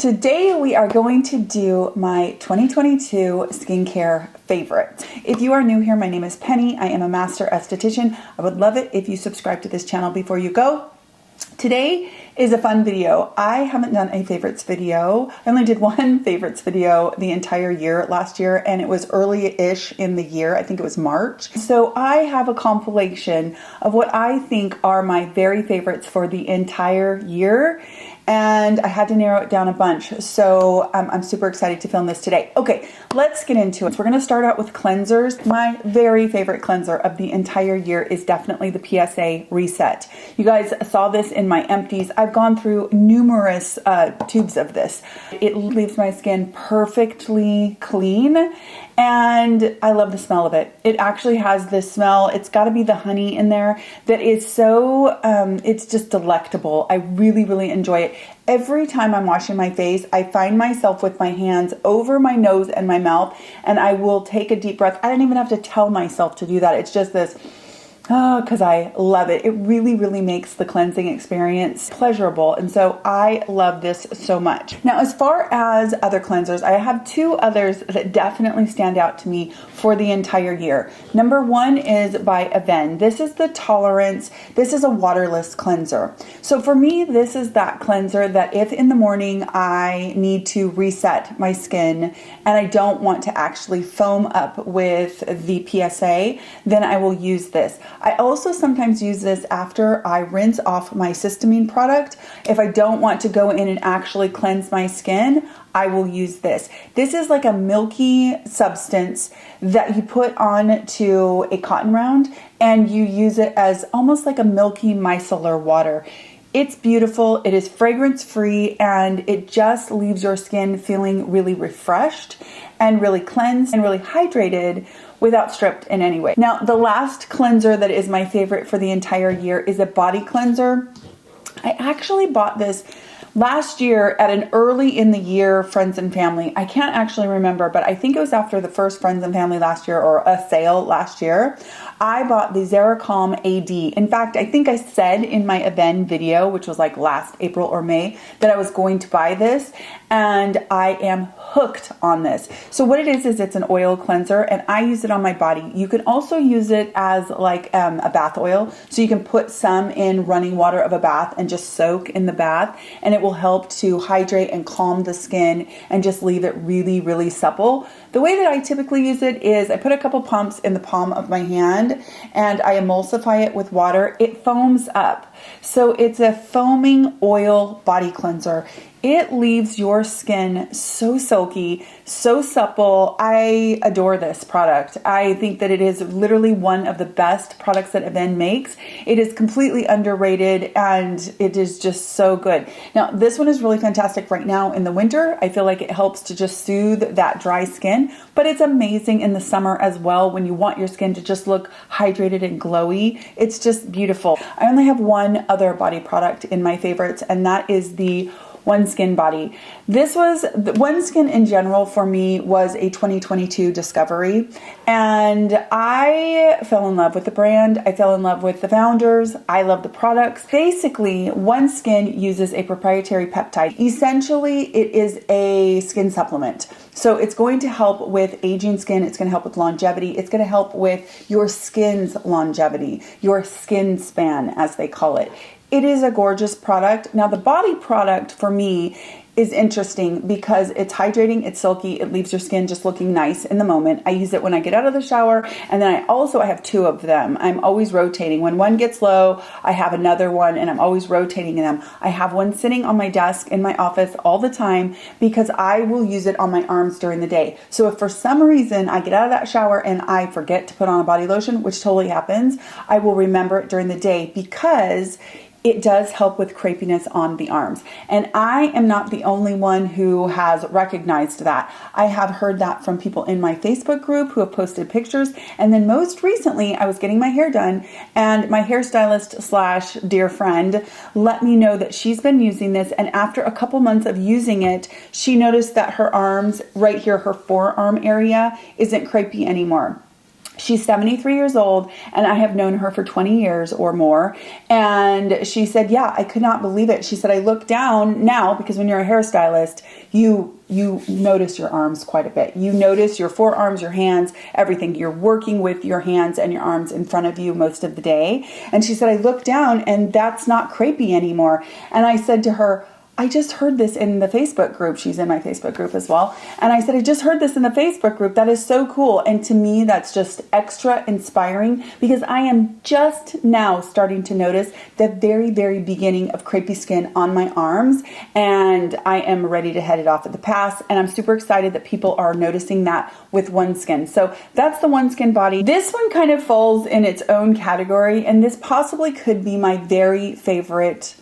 Today we are going to do my 2022 skincare favorites. If you are new here, my name is Penny. I am a master esthetician. I would love it if you subscribe to this channel before you go. Today is a fun video. I haven't done a favorites video. I only did one favorites video the entire year last year, and it was early-ish in the year. I think it was March. So I have a compilation of what I think are my very favorites for the entire year, and I had to narrow it down a bunch. So I'm super excited to film this today. Okay, let's get into it. So we're gonna start out with cleansers. My very favorite cleanser of the entire year is definitely the PSA Reset. You guys saw this in my empties. I've gone through numerous tubes of this. It leaves my skin perfectly clean, and I love the smell of it. It actually has this smell. It's got to be the honey in there that is so, it's just delectable. I really, really enjoy it. Every time I'm washing my face, I find myself with my hands over my nose and my mouth, and I will take a deep breath. I don't even have to tell myself to do that. It's just this, because I love it. It really, really makes the cleansing experience pleasurable. And so I love this so much. Now, as far as other cleansers, I have two others that definitely stand out to me for the entire year. Number one is by Avène. This is the Tolerance. This is a waterless cleanser. So for me, this is that cleanser that if in the morning I need to reset my skin and I don't want to actually foam up with the PSA, then I will use this. I also sometimes use this after I rinse off my Histamine product. If I don't want to go in and actually cleanse my skin, I will use this. This is like a milky substance that you put on to a cotton round and you use it as almost like a milky micellar water. It's beautiful, it is fragrance free, and it just leaves your skin feeling really refreshed and really cleansed and really hydrated without stripped in any way. Now, the last cleanser that is my favorite for the entire year is a body cleanser. I actually bought this last year at an early in the year Friends and Family. I can't actually remember, but I think it was after the first Friends and Family last year or a sale last year. I bought the Xeracalm AD. In fact, I think I said in my Avène video, which was like last April or May, that I was going to buy this, and I am hooked on this. So what it is it's an oil cleanser, and I use it on my body. You can also use it as like a bath oil. So you can put some in running water of a bath and just soak in the bath, and it will help to hydrate and calm the skin and just leave it really, really supple. The way that I typically use it is I put a couple pumps in the palm of my hand and I emulsify it with water. It foams up. So it's a foaming oil body cleanser. It leaves your skin so silky, so supple. I adore this product. I think that it is literally one of the best products that Avène makes. It is completely underrated and it is just so good. Now, this one is really fantastic right now in the winter. I feel like it helps to just soothe that dry skin, but it's amazing in the summer as well when you want your skin to just look hydrated and glowy. It's just beautiful. I only have one other body product in my favorites, and that is the OneSkin body. This was, OneSkin in general for me was a 2022 discovery, and I fell in love with the brand. I fell in love with the founders. I love the products. Basically, OneSkin uses a proprietary peptide. Essentially, it is a skin supplement. So it's going to help with aging skin. It's going to help with longevity. It's going to help with your skin's longevity, your skin span, as they call it. It is a gorgeous product. Now, the body product for me is interesting because it's hydrating, it's silky, it leaves your skin just looking nice in the moment. I use it when I get out of the shower, and then I have two of them. I'm always rotating. When one gets low, I have another one, and I'm always rotating them. I have one sitting on my desk in my office all the time because I will use it on my arms during the day. So if for some reason I get out of that shower and I forget to put on a body lotion, which totally happens, I will remember it during the day because it does help with crepiness on the arms. And I am not the only one who has recognized that. I have heard that from people in my Facebook group who have posted pictures. And then most recently, I was getting my hair done, and my hairstylist slash dear friend let me know that she's been using this. And after a couple months of using it, she noticed that her arms right here, her forearm area, isn't crepey anymore. She's 73 years old, and I have known her for 20 years or more. And she said, yeah, I could not believe it. She said, I look down now, because when you're a hairstylist, you notice your arms quite a bit. You notice your forearms, your hands, everything. You're working with your hands and your arms in front of you most of the day. And she said, I look down and that's not crepey anymore. And I said to her, I just heard this in the Facebook group. She's in my Facebook group as well. And I said, I just heard this in the Facebook group. That is so cool. And to me, that's just extra inspiring, because I am just now starting to notice the very, very beginning of crepey skin on my arms. And I am ready to head it off at the pass. And I'm super excited that people are noticing that with OneSkin. So that's the OneSkin body. This one kind of falls in its own category. And this possibly could be my very favorite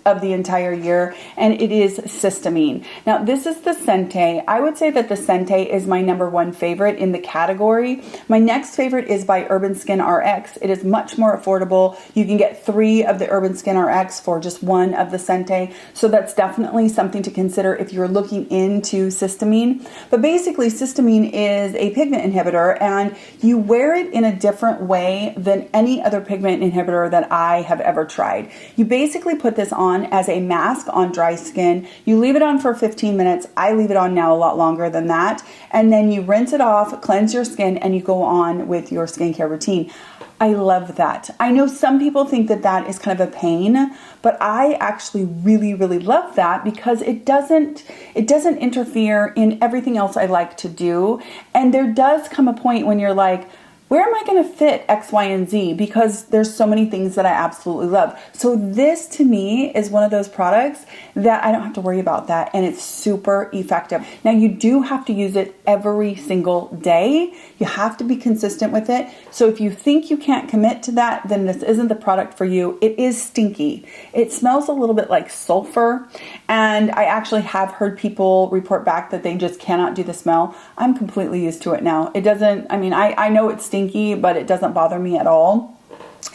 of the entire year, and it is Cysteamine. Now, this is the Sente. I would say that the Sente is my #1 favorite in the category. My next favorite is by Urban Skin RX. It is much more affordable. You can get 3 of the Urban Skin RX for just 1 of the Sente, so that's definitely something to consider if you're looking into Cysteamine. But basically, Cysteamine is a pigment inhibitor, and you wear it in a different way than any other pigment inhibitor that I have ever tried. You basically put this on as a mask on dry skin. You leave it on for 15 minutes. I leave it on now a lot longer than that. And then you rinse it off, cleanse your skin, and you go on with your skincare routine. I love that. I know some people think that that is kind of a pain, but I actually really, really love that, because it doesn't interfere in everything else I like to do. And there does come a point when you're like, where am I going to fit X, Y, and Z? Because there's so many things that I absolutely love. So this to me is one of those products that I don't have to worry about that, and it's super effective. Now, you do have to use it every single day. You have to be consistent with it. So if you think you can't commit to that, then this isn't the product for you. It is stinky. It smells a little bit like sulfur, and I actually have heard people report back that they just cannot do the smell. I'm completely used to it now. It doesn't, I know it's stinky, but it doesn't bother me at all.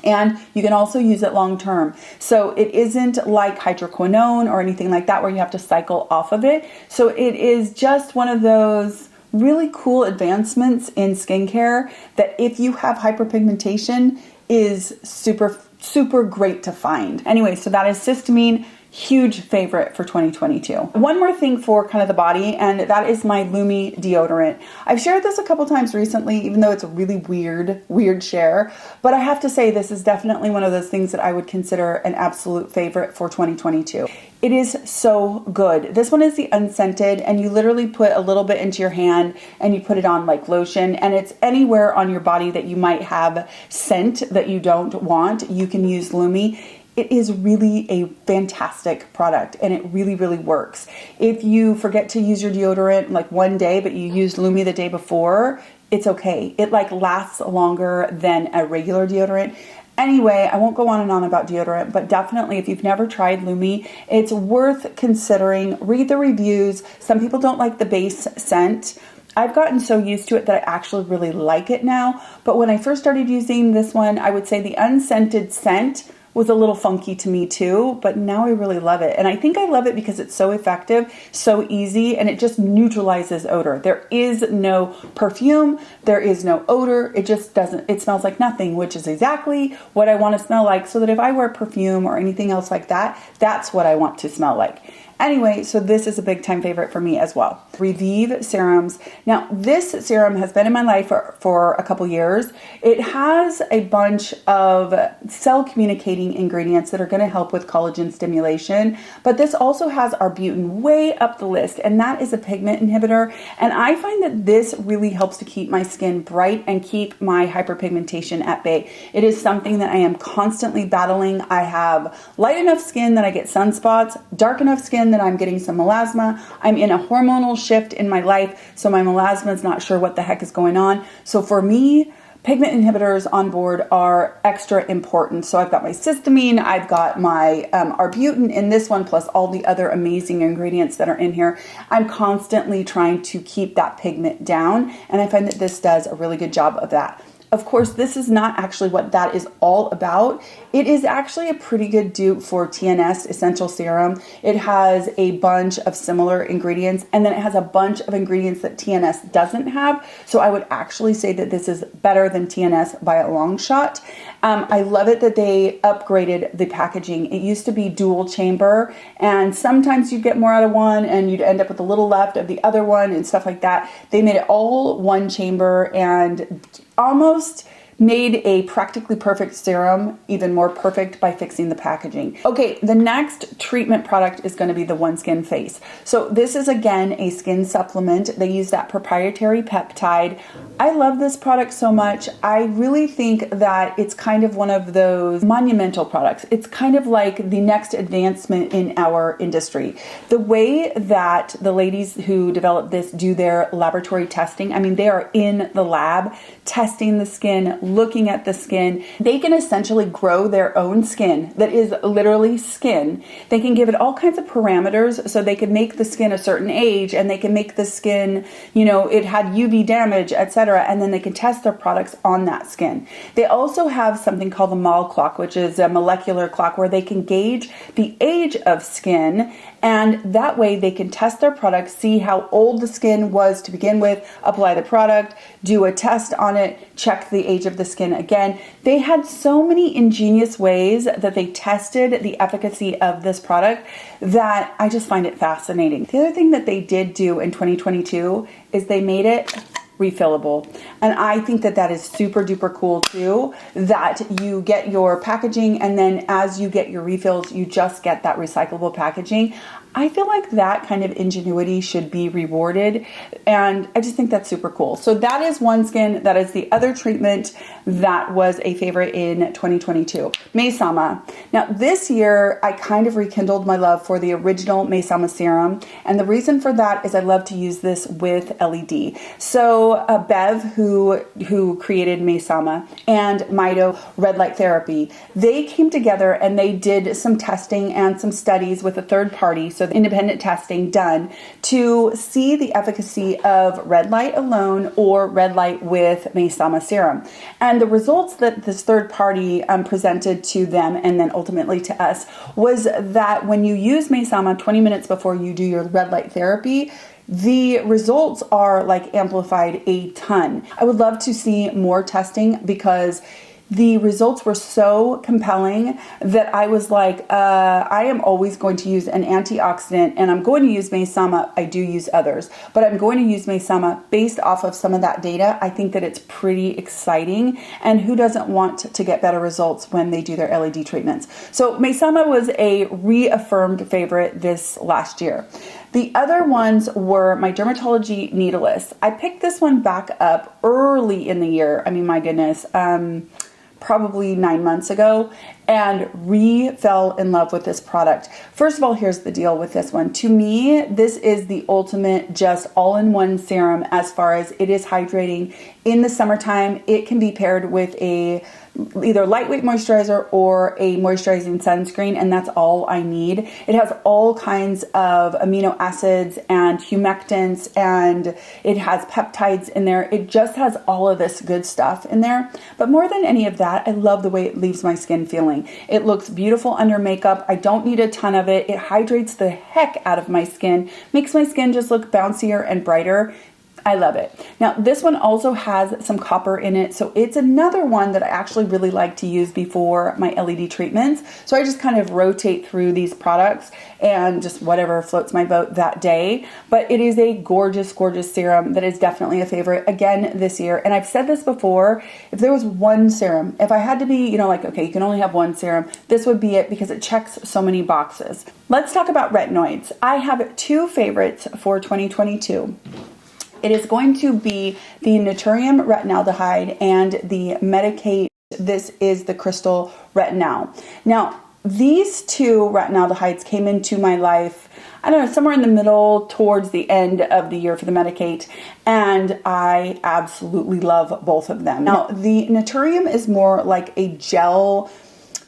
And you can also use it long term. So it isn't like hydroquinone or anything like that where you have to cycle off of it. So it is just one of those really cool advancements in skincare that if you have hyperpigmentation is super, super great to find. Anyway, so that is Cysteamine. Huge favorite for 2022. One more thing for kind of the body, and that is my Lumi deodorant. I've shared this a couple times recently, even though it's a really weird share, but I have to say this is definitely one of those things that I would consider an absolute favorite for 2022. It is so good. This one is the unscented, and you literally put a little bit into your hand and you put it on like lotion, and it's anywhere on your body that you might have scent that you don't want. You can use Lumi. It is really a fantastic product, and it really, really works. If you forget to use your deodorant like one day, but you used Lumi the day before, it's okay. It like lasts longer than a regular deodorant. Anyway, I won't go on and on about deodorant, but definitely if you've never tried Lumi, it's worth considering. Read the reviews. Some people don't like the base scent. I've gotten so used to it that I actually really like it now. But when I first started using this one, I would say the unscented scent was a little funky to me too, but now I really love it. And I think I love it because it's so effective, so easy, and it just neutralizes odor. There is no perfume, there is no odor. It just doesn't, it smells like nothing, which is exactly what I want to smell like, so that if I wear perfume or anything else like that, that's what I want to smell like. Anyway, so this is a big time favorite for me as well. RevivSerums. Now, this serum has been in my life for a couple years. It has a bunch of cell communicating ingredients that are going to help with collagen stimulation, but this also has arbutin way up the list, and that is a pigment inhibitor. And I find that this really helps to keep my skin bright and keep my hyperpigmentation at bay. It is something that I am constantly battling. I have light enough skin that I get sunspots, dark enough skin that I'm getting some melasma. I'm in a hormonal shift in my life, so my melasma is not sure what the heck is going on. So for me, pigment inhibitors on board are extra important. So I've got my Cysteamine, I've got my arbutin in this one, plus all the other amazing ingredients that are in here. I'm constantly trying to keep that pigment down, and I find that this does a really good job of that. Of course, this is not actually what that is all about. It is actually a pretty good dupe for TNS Essential Serum. It has a bunch of similar ingredients, and then it has a bunch of ingredients that TNS doesn't have. So I would actually say that this is better than TNS by a long shot. I love it that they upgraded the packaging. It used to be dual chamber, and sometimes you'd get more out of one and you'd end up with a little left of the other one and stuff like that. They made it all one chamber and almost made a practically perfect serum even more perfect by fixing the packaging. Okay, the next treatment product is going to be the OneSkin face. So this is again a skin supplement. They use that proprietary peptide. I love this product so much. I really think that it's kind of one of those monumental products. It's kind of like the next advancement in our industry. The way that the ladies who develop this do their laboratory testing, I mean, they are in the lab testing the skin, looking at the skin. They can essentially grow their own skin that is literally skin. They can give it all kinds of parameters so they can make the skin a certain age, and they can make the skin, you know, it had UV damage, etc., and then they can test their products on that skin. They also have something called the Mol clock, which is a molecular clock where they can gauge the age of skin, and that way they can test their products, see how old the skin was to begin with, apply the product, do a test on it, check the age of the skin again. They had so many ingenious ways that they tested the efficacy of this product that I just find it fascinating. The other thing that they did do in 2022 is they made it refillable. And I think that that is super duper cool too, that you get your packaging and then as you get your refills, you just get that recyclable packaging. I feel like that kind of ingenuity should be rewarded, and I just think that's super cool. So that is OneSkin. That is the other treatment that was a favorite in 2022. Maysama. Now this year, I kind of rekindled my love for the original Maysama serum, and the reason for that is I love to use this with LED. So Bev, who created Maysama, and Mido Red Light Therapy, they came together and they did some testing and some studies with a third party, so the independent testing done to see the efficacy of red light alone or red light with Maysama serum. And the results that this third party presented to them and then ultimately to us was that when you use Maysama 20 minutes before you do your red light therapy, the results are like amplified a ton. I would love to see more testing because the results were so compelling that I was like, I am always going to use an antioxidant, and I'm going to use Maysama. I do use others, but I'm going to use Maysama based off of some of that data. I think that it's pretty exciting, and who doesn't want to get better results when they do their LED treatments? So Maysama was a reaffirmed favorite this last year. The other ones were my Dermatology Needleless. I picked this one back up early in the year. I mean, my goodness, probably 9 months ago, and fell in love with this product. First of all, here's the deal with this one. To me, this is the ultimate just all-in-one serum as far as it is hydrating. In the summertime, it can be paired with either lightweight moisturizer or a moisturizing sunscreen, and that's all I need. It has all kinds of amino acids and humectants, and it has peptides in there. It just has all of this good stuff in there. But more than any of that, I love the way it leaves my skin feeling. It looks beautiful under makeup. I don't need a ton of it. It hydrates the heck out of my skin, makes my skin just look bouncier and brighter. I love it. Now, this one also has some copper in it, so it's another one that I actually really like to use before my LED treatments. So I just kind of rotate through these products and just whatever floats my boat that day. But it is a gorgeous, gorgeous serum that is definitely a favorite again this year. And I've said this before, if there was one serum, if I had to be, like, okay, you can only have one serum, this would be it because it checks so many boxes. Let's talk about retinoids. I have two favorites for 2022. It is going to be the Naturium retinaldehyde and the Medicate. This is the crystal retinal. Now, these two retinaldehydes came into my life, I don't know, somewhere in the middle towards the end of the year for the Medicate, and I absolutely love both of them. Now, the Naturium is more like a gel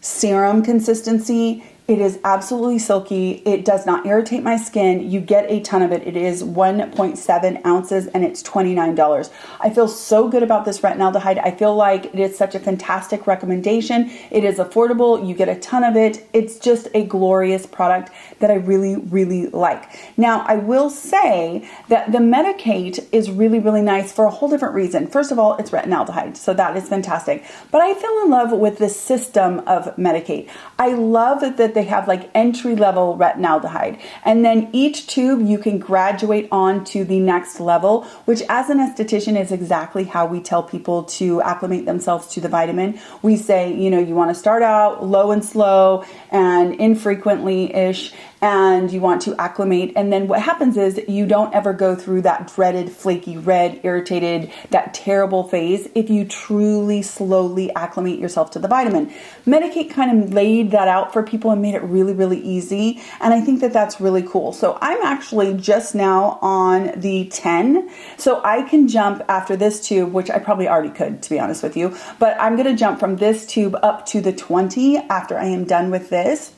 serum consistency. It is absolutely silky. It does not irritate my skin. You get a ton of it. It is 1.7 ounces and it's $29. I feel so good about this retinaldehyde. I feel like it is such a fantastic recommendation. It is affordable. You get a ton of it. It's just a glorious product that I really, really like. Now, I will say that the Medicate is really, really nice for a whole different reason. First of all, it's retinaldehyde, so that is fantastic. But I fell in love with the system of Medicate. I love that they have like entry-level retinaldehyde, and then each tube you can graduate on to the next level, which as an esthetician is exactly how we tell people to acclimate themselves to the vitamin. We say, you know, you want to start out low and slow and infrequently-ish, and you want to acclimate, and then what happens is you don't ever go through that dreaded flaky red, irritated, that terrible phase if you truly slowly acclimate yourself to the vitamin. Medicate kind of laid that out for people and made it really, really easy, and I think that that's really cool. So I'm actually just now on the 10, so I can jump after this tube, which I probably already could, to be honest with you, but I'm going to jump from this tube up to the 20 after I am done with this.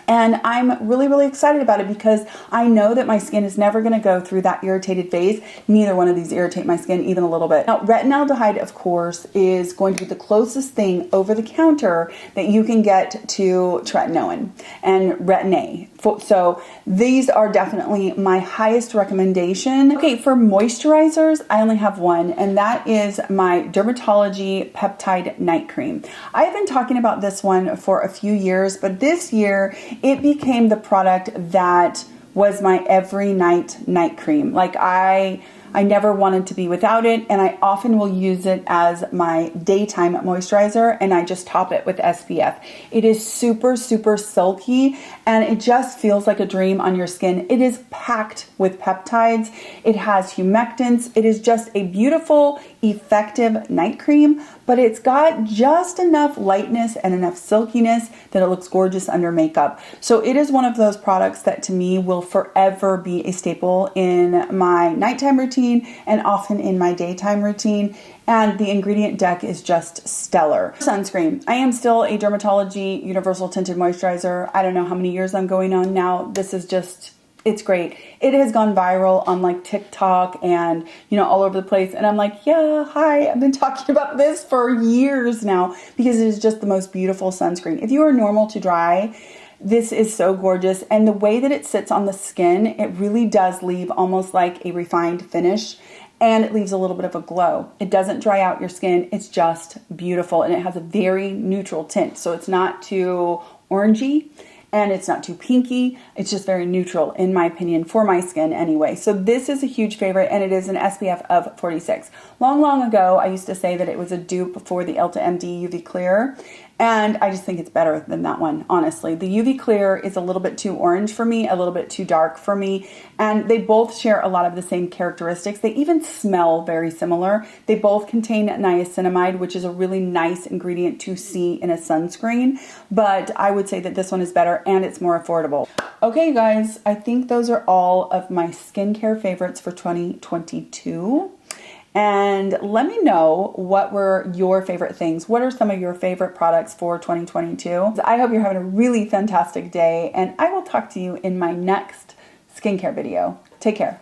And I'm really, really excited about it because I know that my skin is never going to go through that irritated phase. Neither one of these irritate my skin even a little bit. Now, retinaldehyde, of course, is going to be the closest thing over the counter that you can get to tretinoin and Retin-A. So these are definitely my highest recommendation. Okay, for moisturizers, I only have one, and that is my Dermatology Peptide Night Cream. I have been talking about this one for a few years, but this year it became the product that was my every night cream. Like I never wanted to be without it, and I often will use it as my daytime moisturizer, and I just top it with SPF. It is super, super silky, and it just feels like a dream on your skin. It is packed with peptides. It has humectants. It is just a beautiful, effective night cream, but it's got just enough lightness and enough silkiness that it looks gorgeous under makeup. So it is one of those products that to me will forever be a staple in my nighttime routine and often in my daytime routine. And the ingredient deck is just stellar. Sunscreen. I am still a Dermatology Universal Tinted Moisturizer. I don't know how many years I'm going on now. This is just, it's great. It has gone viral on like TikTok and, you know, all over the place. And I'm like, yeah, hi, I've been talking about this for years now because it is just the most beautiful sunscreen. If you are normal to dry, this is so gorgeous. And the way that it sits on the skin, it really does leave almost like a refined finish. And it leaves a little bit of a glow. It doesn't dry out your skin. It's just beautiful. And it has a very neutral tint. So it's not too orangey and it's not too pinky. It's just very neutral, in my opinion, for my skin anyway. So this is a huge favorite, and it is an SPF of 46. Long ago, I used to say that it was a dupe for the Elta MD UV Clear. And I just think it's better than that one, honestly. The UV Clear is a little bit too orange for me, a little bit too dark for me. And they both share a lot of the same characteristics. They even smell very similar. They both contain niacinamide, which is a really nice ingredient to see in a sunscreen. But I would say that this one is better and it's more affordable. Okay, you guys, I think those are all of my skincare favorites for 2022. And let me know what were your favorite things. What are some of your favorite products for 2022? I hope you're having a really fantastic day, and I will talk to you in my next skincare video. Take care.